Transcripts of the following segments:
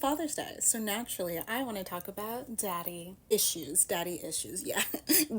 Father's Day, so naturally I want to talk about daddy issues. Daddy issues, yeah.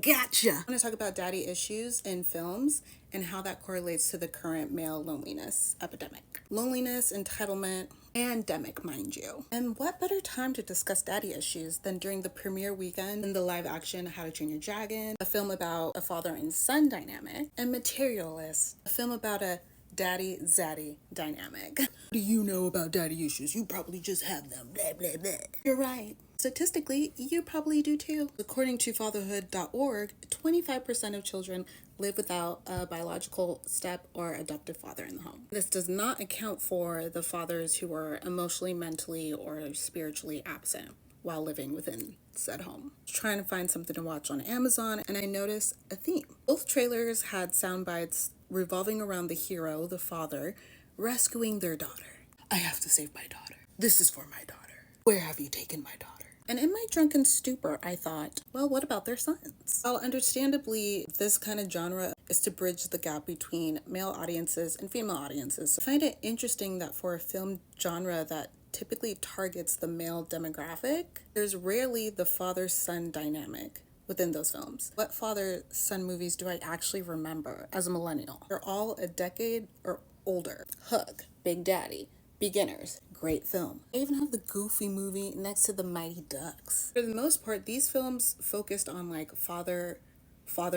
Gotcha. I want to talk about daddy issues in films and how that correlates to the current male loneliness epidemic. Loneliness, entitlement, pandemic, mind you. And what better time to discuss daddy issues than during the premiere weekend in the live action How to Train Your Dragon, a film about a father and son dynamic, and Materialist, a film about a daddy zaddy dynamic. What do you know about daddy issues? You probably just have them. Blah, blah, blah. You're right. Statistically, you probably do too. According to fatherhood.org, 25% of children live without a biological step or adoptive father in the home. This does not account for the fathers who are emotionally, mentally, or spiritually absent while living within said home. Trying to find something to watch on Amazon, and I noticed a theme. Both trailers had sound bites revolving around the hero, the father, rescuing their daughter. I have to save my daughter. This is for my daughter. Where have you taken my daughter? And in my drunken stupor, I thought, well, what about their sons? Well, understandably, this kind of genre is to bridge the gap between male audiences and female audiences. I find it interesting that for a film genre that typically targets the male demographic, there's rarely the father-son dynamic within those films. What father-son movies do I actually remember as a millennial? They're all a decade or older. Hook, Big Daddy, Beginners, great film. I even have the Goofy movie next to the Mighty Ducks. For the most part, these films focused on like father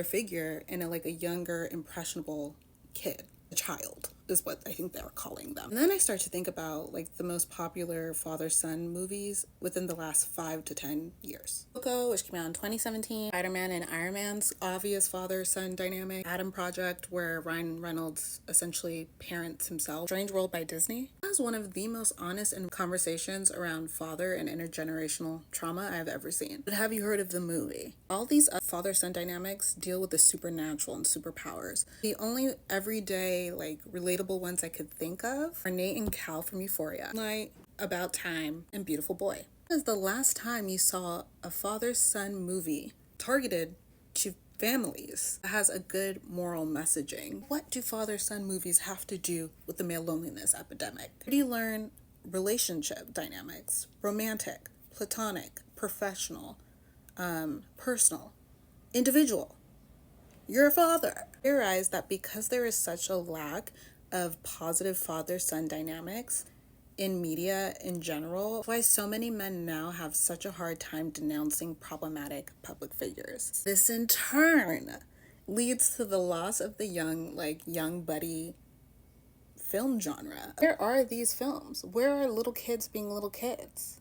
figure and a younger impressionable kid. A child is what I think they were calling them. And then I start to think about like the most popular father-son movies within the last 5 to 10 years. Coco, which came out in 2017, Spider-Man and Iron Man's obvious father-son dynamic, Adam Project, where Ryan Reynolds essentially parents himself, Strange World by Disney, has one of the most honest and conversations around father and intergenerational trauma I've ever seen. But have you heard of The Movie? All these father-son dynamics deal with the supernatural and superpowers. The only everyday relatable ones I could think of are Nate and Cal from Euphoria, like About Time and Beautiful Boy. When was the last time you saw a father-son movie targeted to families that has a good moral messaging? What do father-son movies have to do with the male loneliness epidemic? Where do you learn relationship dynamics, romantic, platonic, professional, personal, individual? You're a father. I realize that because there is such a lack of positive father-son dynamics in media in general, why so many men now have such a hard time denouncing problematic public figures. This in turn leads to the loss of the young buddy film genre. Where are these films? Where are little kids being little kids?